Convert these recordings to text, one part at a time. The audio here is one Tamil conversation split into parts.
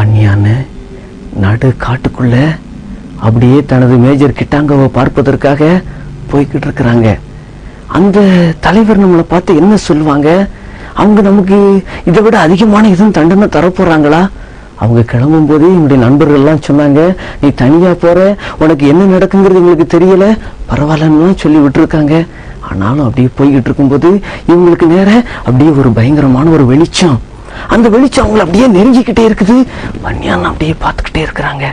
வன்னியான நடு காட்டுக்குள்ள அப்படியே தனது மேஜர் கிட்டாங்கவை பார்ப்பதற்காக போய்கிட்டு இருக்கிறாங்க. அந்த தலைவர் நம்மளை பார்த்து என்ன சொல்லுவாங்க? அவங்க நமக்கு இதை விட அதிகமான எதுவும் தண்டனை தரப்போறாங்களா? அவங்க கிளம்பும் போதே என்னுடைய நண்பர்கள் எல்லாம் சொன்னாங்க, நீ தனியா போற, உனக்கு என்ன நடக்குங்கிறது எங்களுக்கு தெரியல, பரவாயில்லன்னு சொல்லி விட்டுருக்காங்க. ஆனாலும் அப்படியே போய்கிட்டு இருக்கும்போது இவங்களுக்கு நேர அப்படியே ஒரு பயங்கரமான ஒரு வெளிச்சம், அந்த வெளிச்சம் அவங்களை அப்படியே நெருங்கிக்கிட்டே இருக்குது. வன்னியான் அப்படியே பார்த்துக்கிட்டே இருக்கிறாங்க.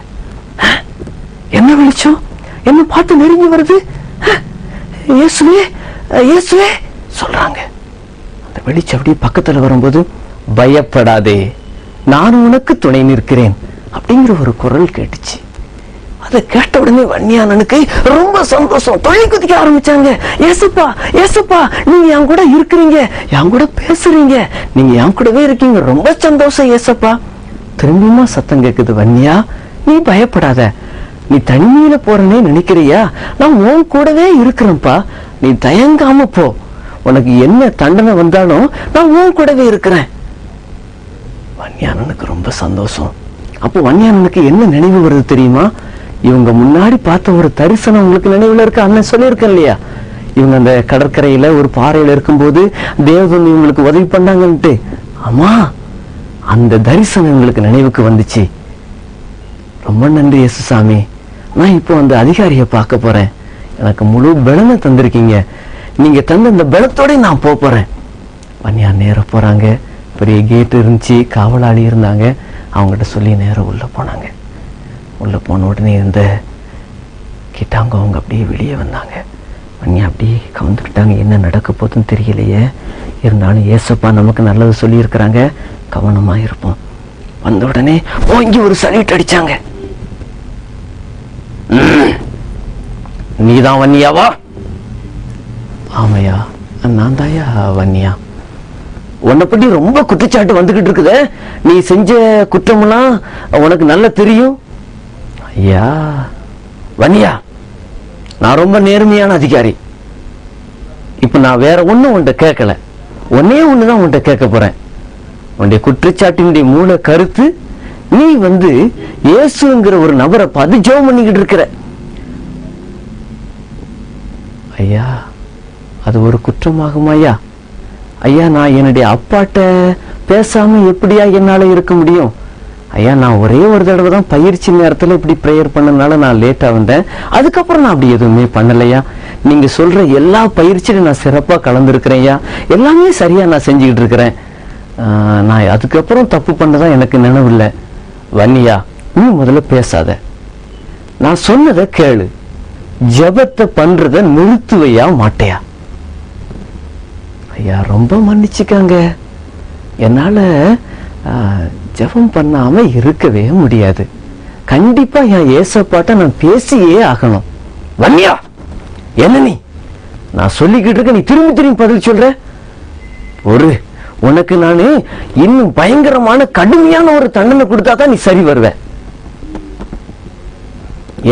என்ன வெளிச்சம் என்ன பார்த்து நெருங்கி வருது? இயேசுவே இயேசுவே சொல்றாங்க. அந்த வெளிச்சம் அப்படியே பக்கத்துல வரும்போது, பயப்படாதே, நான் உனக்கு துணை நிற்கிறேன் அப்படிங்கிற ஒரு குரல் கேட்டுச்சு. அதை கேட்ட உடனே வன்னியானனுக்கு ரொம்ப சந்தோஷம், தொழில் குதிக்க ஆரம்பிச்சாங்க. ஏசப்பா ஏசப்பா, நீங்க என் கூட இருக்கிறீங்க, என் கூட பேசுறீங்க, நீங்க என் கூடவே இருக்கீங்க, ரொம்ப சந்தோஷம் ஏசப்பா. திரும்பியுமா சத்தம் கேக்குது, வன்னியா நீ பயப்படாத, நீ தனிமையில போறனே நினைக்கிறியா, நான் உன் கூடவே இருக்கிறேன்ப்பா, நீ தயங்காம போ, உனக்கு என்ன தண்டனை வந்தாலும் நான் உன் கூடவே இருக்கிறேன். வன்னியானனுக்கு ரொம்ப சந்தோஷம். அப்போ வன்னியானனுக்கு என்ன நினைவு வருது தெரியுமா? இவங்க முன்னாடி பார்த்த ஒரு தரிசனம் உங்களுக்கு நினைவுல இருக்கு. அண்ணன் சொல்லியிருக்கேன் இல்லையா, இவங்க அந்த கடற்கரையில ஒரு பாறையில இருக்கும்போது தேவதூதன் இவங்களுக்கு உதவி பண்ணாங்கன்ட்டு. ஆமா, அந்த தரிசனம் இவங்களுக்கு நினைவுக்கு வந்துச்சு. ரொம்ப நன்றி இயேசுசாமி, நான் இப்போ அந்த அதிகாரியை பார்க்க போறேன், எனக்கு முழு பலனை தந்திருக்கீங்க, நீங்க தந்த அந்த பலத்தோட நான் போறேன். வன்னியான் நேர போறாங்க. பெரிய கேட் இருந்துச்சு, காவலாளி இருந்தாங்க, அவங்ககிட்ட சொல்லி நேரம் உள்ள போனாங்க. உள்ள போன உடனே இந்த கிட்டாங்க அவங்க அப்படியே வெளியே வந்தாங்க. வன்னியா அப்படியே கவுந்துக்கிட்டாங்க, என்ன நடக்க போதுன்னு தெரியலையே, இருந்தாலும் ஏசப்பா நமக்கு நல்லது சொல்லி இருக்கிறாங்க, கவனமா இருப்போம். வந்த உடனே இங்க ஒரு சல்யூட் அடிச்சாங்க. நீதான் வன்னியாவா? ஆமையா, நான் தாயா வன்னியா. உன்னை பற்றி ரொம்ப குற்றச்சாட்டு வந்துகிட்டு இருக்குது, நீ செஞ்ச குற்றமெல்லாம் உனக்கு நல்லா தெரியும். ஐயா வன்னியா, நான் ரொம்ப நேர்மையான அதிகாரி. இப்ப நான் வேற ஒண்ணும் உன்கிட்ட கேட்கல, ஒன்னே ஒண்ணுதான் உன்கிட்ட கேட்க போறேன். உன்னுடைய குற்றச்சாட்டினுடைய மூல கருத்து, நீ இயேசுங்கிற ஒரு நபரை பார்த்து ஜெபம் பண்ணிக்கிட்டு இருக்கிற. ஐயா அது ஒரு குற்றமாகும் ஐயா? ஐயா நான் என்னுடைய அப்பாட்ட பேசாம எப்படியா என்னால இருக்க முடியும்? ஐயா நான் ஒரே ஒரு தடவை தான் பயிற்சி நேரத்துல இப்படி பிரேயர் பண்ணனால நான் லேட்டா வந்தேன், அதுக்கப்புறம் நான் அப்படி எதுவுமே பண்ணலையா. நீங்க சொல்ற எல்லா பயிற்சியிலும் நான் சிறப்பா கலந்துருக்கிறேன் ஐயா, எல்லாமே சரியா நான் செஞ்சுக்கிட்டு இருக்கிறேன். நான் அதுக்கப்புறம் தப்பு பண்ணதான் எனக்கு நினைவில்லை. வன்னியா நீ முதல்ல பேசாத, நான் சொன்னதை கேளு, ஜபத்தை பண்றத நிறுத்துவையா மாட்டையா? ஐயா ரொம்ப மன்னிச்சுக்காங்க, என்னால ஜபம் பண்ணாம இருக்கவே முடியாது, கண்டிப்பா என் ஏசப்பாட்ட நான் பேசியே ஆகணும். வன்னியா என்ன நீ, நான் சொல்லிக்கிட்டு இருக்க, நீ திரும்பி திரும்பி பதில் சொல்ற. ஒரு உனக்கு நானு இன்னும் பயங்கரமான கடுமையான ஒரு தண்டனை கொடுத்தாதான் நீ சரி வருவ.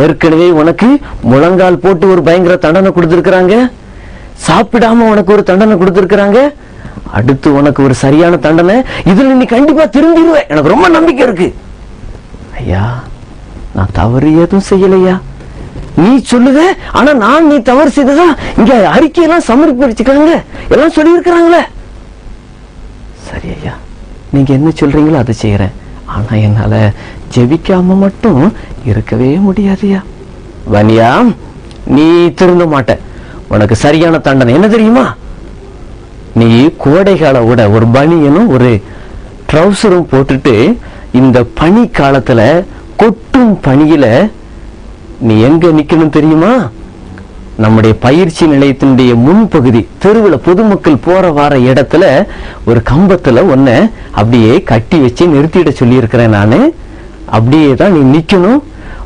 ஏற்கனவே உனக்கு முழங்கால் போட்டு ஒரு பயங்கர தண்டனை கொடுத்திருக்கிறாங்க, சாப்பிடாம உனக்கு ஒரு தண்டனை கொடுத்திருக்கிறாங்க, அடுத்து உனக்கு ஒரு சரியான தண்டனை, இதுல நீ கண்டிப்பா திரும்பிடுவ, எனக்கு ரொம்ப நம்பிக்கை இருக்கு. ஐயா நான் தவறு எதுவும் செய்யலையா, நீ சொல்லுத, ஆனா நான் நீ தவறு செய்ததா இங்க அறிக்கையெல்லாம் சமர்ப்பிச்சுக்காங்க, எல்லாம் சொல்லி இருக்கிறாங்களே. சரி ஐயா, நீங்க என்ன சொல்றீங்களோ அதை செய்யறேன், ஆனா என்னால ஜெபிக்காம மட்டும் இருக்கவே முடியாதுயா. வன்னியா நீ திருந்த மாட்ட, உனக்கு சரியான தண்டனை என்ன தெரியுமா? நீ கோடைகால விட ஒரு பனியனும் ஒரு ட்ரௌசரும் போட்டுட்டு இந்த பனி காலத்துல கொட்டும் பனியில நீ எங்க நிக்கணும் தெரியுமா? நம்முடைய பயிற்சி நிலையத்தினுடைய முன்பகுதி தெருவில் பொதுமக்கள் போற வார இடத்துல ஒரு கம்பத்துல ஒன்ன அப்படியே கட்டி வச்சு நிறுத்திட சொல்லி இருக்கிறேன் நானு. அப்படியே தான் நீ நிக்கணும்.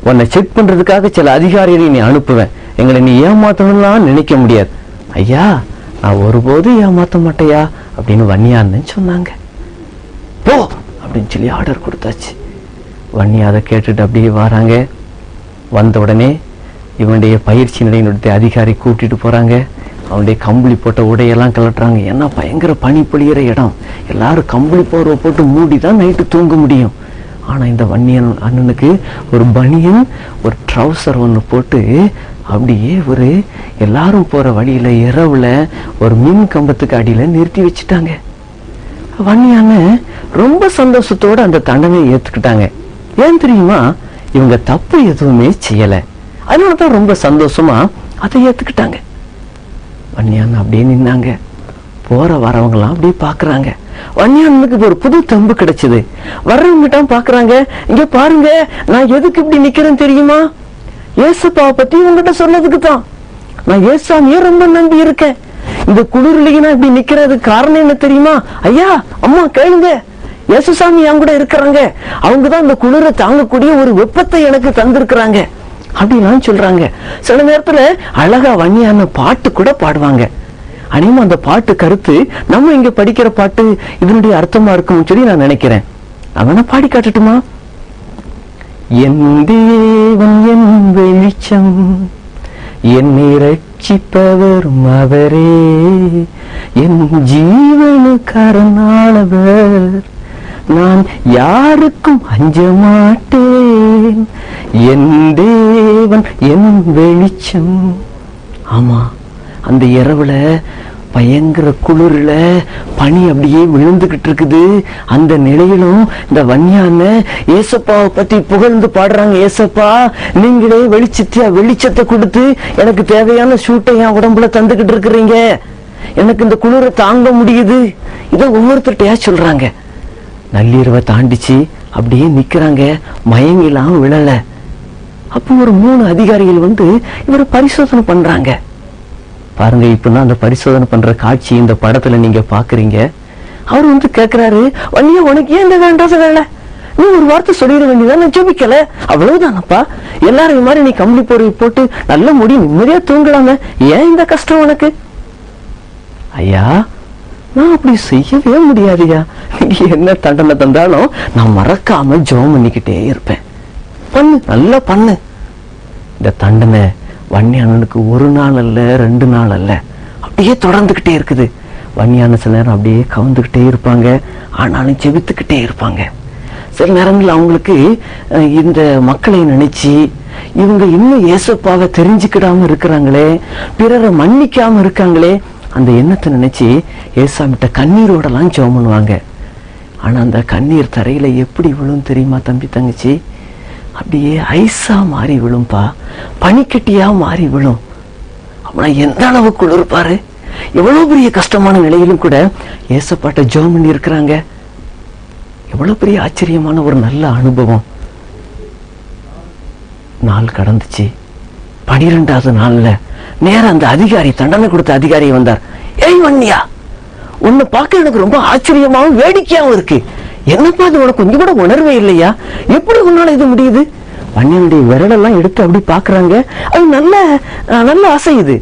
உன்னை செக் பண்றதுக்காக சில அதிகாரிகளை நீ அனுப்புவேன், எங்களை நீ ஏமாத்தணும்லாம் நினைக்க முடியாது. ஐயா நான் ஒருபோதும் ஏமாத்த மாட்டையா அப்படின்னு வன்னியான்னு சொன்னாங்க. போ அப்படின்னு சொல்லி ஆர்டர் கொடுத்தாச்சு. வன்னியா அதை கேட்டுட்டு அப்படியே வராங்க. வந்த உடனே இவனுடைய பயிற்சி நிலையினுடைய அதிகாரி கூட்டிட்டு போறாங்க. அவனுடைய கம்பளி போட்ட உடையெல்லாம் கலட்டுறாங்க. ஏன்னா பயங்கர பனி பொழியிற இடம், எல்லாரும் கம்பளி போர்வை போட்டு மூடி தான் நைட்டு தூங்க முடியும். ஆனா இந்த வன்னியன் அண்ணனுக்கு ஒரு பனியன், ஒரு ட்ரௌசர் ஒன்று போட்டு அப்படியே ஒரு எல்லாரும் போற வழியில இரவுல ஒரு மின் கம்பத்துக்கு அடியில நிறுத்தி வச்சுட்டாங்க. வன்னியான ரொம்ப சந்தோஷத்தோட அந்த தண்டனையை ஏத்துக்கிட்டாங்க. ஏன் தெரியுமா? இவங்க தப்பு எதுவுமே செய்யல, அதனாலதான் ரொம்ப சந்தோஷமா அதை ஏத்துக்கிட்டாங்க. வன்னியான் அப்படியே நின்னாங்க. போற வரவங்களாம் அப்படியே பாக்குறாங்க. வன்னியானுக்கு ஒரு புது தெம்பு கிடைச்சது. வர்றவங்கிட்ட பாக்குறாங்க, இங்க பாருங்க நான் எதுக்கு இப்படி நிக்கிறேன் தெரியுமா? ஏசப்பாவை பத்தி உங்ககிட்ட சொன்னதுக்கு தான். நான் ஏசாமியே ரொம்ப நம்பி இருக்கேன். இந்த குளிர்லயே நான் இப்படி நிக்கிறதுக்கு காரணம் என்ன தெரியுமா? ஐயா அம்மா கேளுங்க, ஏசுசாமி என் கூட இருக்கிறாங்க, அவங்கதான் இந்த குளிரை தாங்கக்கூடிய ஒரு வெப்பத்தை எனக்கு தந்திருக்கிறாங்க அப்படின்லாம் சொல்றாங்க. சில நேரத்துல அழகா வன்னியான பாட்டு கூட பாடுவாங்க. அனிமா அந்த பாட்டு கருத்து நம்ம இங்க படிக்கிற பாட்டு இதனுடைய அர்த்தமா இருக்கும்னு சொல்லி நான் நினைக்கிறேன். அவனை பாடி காட்டட்டுமா? என் தேவன் என் வெளிச்சம், என்னை ரட்சிப்பவர் அவரே, என் ஜீவனுக்காரனானவர், நான் யாருக்கும் அஞ்ச மாட்டேன், என் தேவன் என் வெளிச்சம். ஆமா, அந்த இரவுல பயங்கர குளிர்ல பனி அப்படியே விழுந்துகிட்டு இருக்குது. அந்த நிலையிலும் இந்த வன்னியான ஏசப்பாவை பத்தி புகழ்ந்து பாடுறாங்க. ஏசப்பா நீங்களே வெளிச்சத்தை கொடுத்து எனக்கு தேவையான சூட்டை என் உடம்புல தந்துகிட்டு இருக்கிறீங்க, எனக்கு இந்த குளிரை தாங்க முடியுது. இதை ஒவ்வொருத்தர்கிட்டயா சொல்றாங்க. நள்ளிரவை தாண்டிச்சு அப்படியே நிக்கிறாங்க, மயங்கிலாம் விழல. அப்போ ஒரு 3 அதிகாரிகள் வந்து இவரை பரிசோதனை பண்றாங்க. பாருங்க, இப்பதான் அந்த பரிசோதனை பண்ற காட்சி இந்த படத்துல நீங்க பாக்குறீங்க. அவர் வந்து கேக்குறாரு, வன்னியா உனக்கு ஏன் இந்த வேண்டாத வேலை? நீ ஒரு வார்த்தை சொல்லிட வேண்டியதான், நான் ஜெபிக்கல, அவ்வளவுதானப்பா. எல்லாரையும் மாதிரி நீ கம்பளி போர்வை போட்டு நல்ல முடி நிம்மதியா தூங்கலாம, ஏன் இந்த கஷ்டம் உனக்கு? ஐயா நான் அப்படி செய்யவே முடியாதுயா, நீங்க என்ன தண்டனை தந்தாலும் நான் மறக்காம ஜெபம் பண்ணிக்கிட்டே இருப்பேன், பண்ணு நல்லா பண்ணு. இந்த தண்டனை வன்னியானனுக்கு 1 நாள் அல்ல 2 நாள் அல்ல, அப்படியே தொடர்ந்துகிட்டே இருக்குது. வன்னியான சில நேரம் அப்படியே கவுந்துகிட்டே இருப்பாங்க, ஆனாலும் ஜெபித்துக்கிட்டே இருப்பாங்க. சில நேரங்கள் அவங்களுக்கு இந்த மக்களை நினைச்சு இவங்க இன்னும் ஏசப்பாவை தெரிஞ்சுக்கிடாம இருக்கிறாங்களே, பிறரை மன்னிக்காம இருக்காங்களே, அந்த எண்ணத்தை நினைச்சு ஏசாமிட்ட கண்ணீரோடலாம் ஜெபம் பண்ணுவாங்க. ஆனா அந்த கண்ணீர் தரையில எப்படி விழும் தெரியுமா தம்பி தங்கச்சி? அப்படியே ஐஸா மாறி விழும்பா, பனிக்கட்டியா மாறி விழும். அப்படின்னா எந்த அளவு குளிர் பாரு. எவ்வளவு பெரிய கஷ்டமான நிலையிலும் கூட ஏசப்பாட்ட ஜெபம் பண்ணி இருக்கிறாங்க. எவ்வளவு பெரிய ஆச்சரியமான ஒரு நல்ல அனுபவம். நாள் கடந்துச்சு. 12வது நாள்ல நேரம் அந்த அதிகாரி, தண்டனை கொடுத்த அதிகாரி வந்தார். ஏய் வன்னியா, உன்னை பார்க்க எனக்கு ரொம்ப ஆச்சரியமாவும் வேடிக்கையாவும் இருக்கு. என்னப்பா அது உனக்கு கொஞ்சம் கூட உணர்வே இல்லையா? எப்படி உன்னால இது முடியுது? வன்னியனுடைய விரலெல்லாம் எடுத்து அப்படி பாக்குறாங்க. அது நல்ல அசையுது.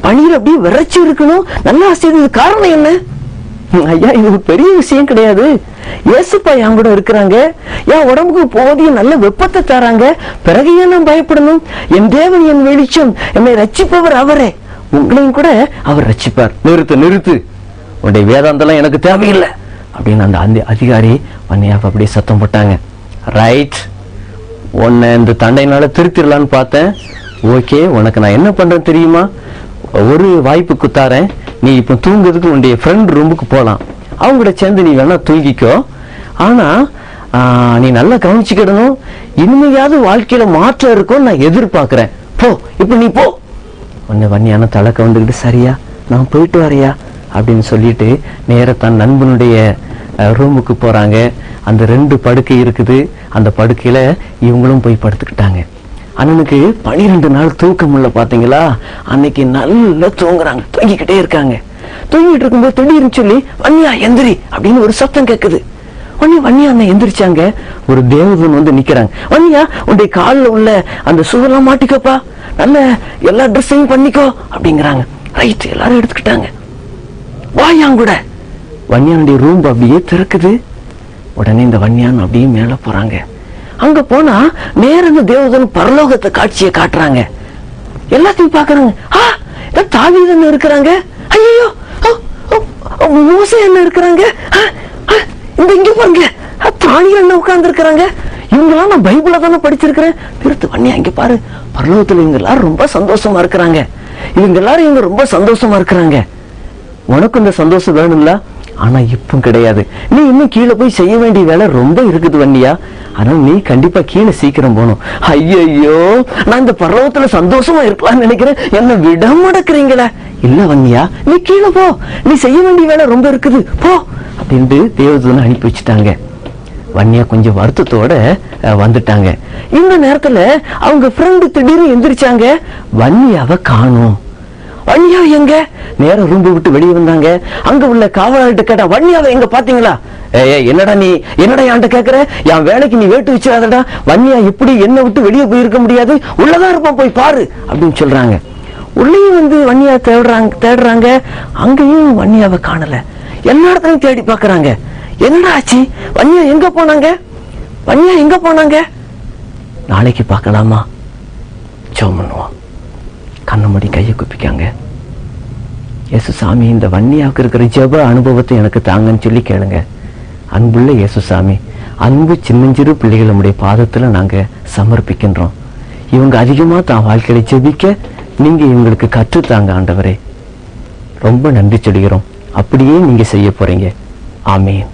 பனியில் அப்படியே விரைச்சு இருக்கணும், நல்லா அசையுது. காரணம் என்ன? ஐயா இது ஒரு பெரிய விஷயம் கிடையாது. ஏசுப்பா என் கூட இருக்கிறாங்க, என் உடம்புக்கு போதிய நல்ல வெப்பத்தை தராங்க, பிறகு ஏன் நான் பயப்படணும்? என் தேவன் என் வெளிச்சம், என்னை ரட்சிப்பவர் அவரே, உங்களையும் கூட அவர் ரட்சிப்பார். நிறுத்து, உன்னுடைய வேதாந்தெல்லாம் எனக்கு தேவையில்லை அப்படின்னு அந்த அதிகாரி வன்னியாவை அப்படியே சத்தம் போட்டாங்க. ரைட், உன்னை இந்த தண்டையினால திருத்திடலான்னு பார்த்தேன். ஓகே, உனக்கு நான் என்ன பண்றேன் தெரியுமா? ஒரு வாய்ப்பு குத்தாரேன். நீ இப்ப தூங்குறதுக்கு உன்னுடைய ஃப்ரெண்ட் ரூமுக்கு போகலாம், அவங்க கூட சேர்ந்து நீ வேணா தூங்கிக்கோ. ஆனா நீ நல்லா கவனிச்சுக்கிடணும், இனிமையாவது வாழ்க்கையில மாற்றம் இருக்கும் நான் எதிர்பார்க்கிறேன். போ, இப்ப நீ போ. உன்னை வன்னியான தலை கவுந்துக்கிட்டு, சரியா நான் போயிட்டு வரையா அப்படின்னு சொல்லிட்டு நேர தன் நண்பனுடைய ரூமுக்கு போறாங்க. அந்த 2 படுக்கை இருக்குது, அந்த படுக்கையில இவங்களும் போய் படுத்துக்கிட்டாங்க. அண்ணனுக்கு 12 நாள் தூக்கம் இல்ல பாத்தீங்களா? அன்னைக்கு நல்லா தூங்குறாங்க, தூங்கிக்கிட்டே இருக்காங்க. தூங்கிட்டு இருக்கும்போது திடீர்னு சொல்லி வன்னியா எந்திரி அப்படின்னு ஒரு சத்தம் கேக்குது. உடனே வன்னியா அண்ணன் எந்திரிச்சாங்க. ஒரு தேவதூன் வந்து நிக்கிறாங்க. வன்னியா உன்னுடைய காலில் உள்ள அந்த சுவெல்லாம் மாட்டிக்கப்பா, நல்ல எல்லா ட்ரெஸ்ஸையும் பண்ணிக்கோ அப்படிங்கிறாங்க. ரைட், எல்லாரும் எடுத்துக்கிட்டாங்க. வாயான் கூட வன்னியானுடைய ரூம் அப்படியே திறக்குது. உடனே இந்த வன்னியான் அப்படியே மேல போறாங்க. அங்க போனா நேர இந்த தேவதன் பரலோகத்தை காட்சியை காட்டுறாங்க. எல்லாத்தையும் பாக்குறாங்க. தாவீது இருக்கிறாங்க, ஐயோ மோசே என்ன இருக்கிறாங்க, இங்க பாருங்க காணிகள் என்ன உட்கார்ந்து இருக்கிறாங்க. இவங்கெல்லாம் நான் பைபிள தானே படிச்சிருக்கிறேன். நிறுத்து வன்னியா, இங்க பாரு, பரலோகத்துல இவங்க எல்லாரும் ரொம்ப சந்தோஷமா இருக்கிறாங்க. இவங்க எல்லாரும் இவங்க ரொம்ப சந்தோஷமா இருக்கிறாங்க. உனக்கு இந்த சந்தோஷம் வேணும்ல? ஆனா இப்ப கிடையாது. நீ இன்னும் கீழே போய் செய்ய வேண்டிய வேலை ரொம்ப இருக்குது வன்னியா. ஆனா நீ கண்டிப்பா கீழே சீக்கிரம் போகணும். ஐயோ, நான் இந்த பரலோகத்துல சந்தோஷமா இருக்கலாம்னு நினைக்கிறேன், என்ன விட மாட்டேங்கிறீங்களே. இல்ல வன்னியா, நீ கீழே போ, நீ செய்ய வேண்டிய வேலை ரொம்ப இருக்குது, போ அப்படின்ட்டு தேவதூதனை அனுப்பி வச்சுட்டாங்க. வன்னியா கொஞ்சம் வருத்தத்தோட வந்துட்டாங்க. இந்த நேரத்துல அவங்க ஃப்ரெண்டு திடீர்னு எந்திரிச்சாங்க, வன்னியாவை காணும். வன்னியா எங்க? நேரம் ரூம்பு விட்டு வெளியே வந்தாங்க. அங்க உள்ள காவலாளிட்ட கேட்டா, வன்னியாவை எங்க பாத்தீங்களா? என்னடா நீ என்னடா என்கிட்ட கேக்குற? என் வேலைக்கு நீ வேட்டு வச்சிடாதடா. வன்னியா இப்படி என்ன விட்டு வெளியே போயிருக்க முடியாது, உள்ளதான் இருப்பான், போய் பாரு அப்படின்னு சொல்றாங்க. உள்ளேயும் வந்து வன்னியா தேடுறாங்க. அங்கேயும் வன்னியாவை காணல. எல்லா இடத்துலயும் தேடி பாக்குறாங்க. என்னடா ஆச்சு? வன்னியா எங்க போனாங்க? வன்னியா எங்க போனாங்க? நாளைக்கு பார்க்கலாமா? ஜெபம் பண்ணுவோம். கண்ண மூடி கையை குப்பிக்காங்க. இயேசு சாமி, இந்த வன்னியாவுக்கு இருக்கிற ஜெப அனுபவத்தை எனக்கு தாங்கன்னு சொல்லி கேளுங்க. அன்புள்ள இயேசு சாமி, அன்பு சின்னஞ்சிறு பிள்ளைகள் நம்முடைய பாதத்துல நாங்க சமர்ப்பிக்கின்றோம். இவங்க அதிகமா தான் வாழ்க்கையில ஜெபிக்க நீங்க இவங்களுக்கு கற்றுத்தாங்க ஆண்டவரே. ரொம்ப நன்றி சொல்கிறோம். அப்படியே நீங்க செய்ய போறீங்க. ஆமீன்.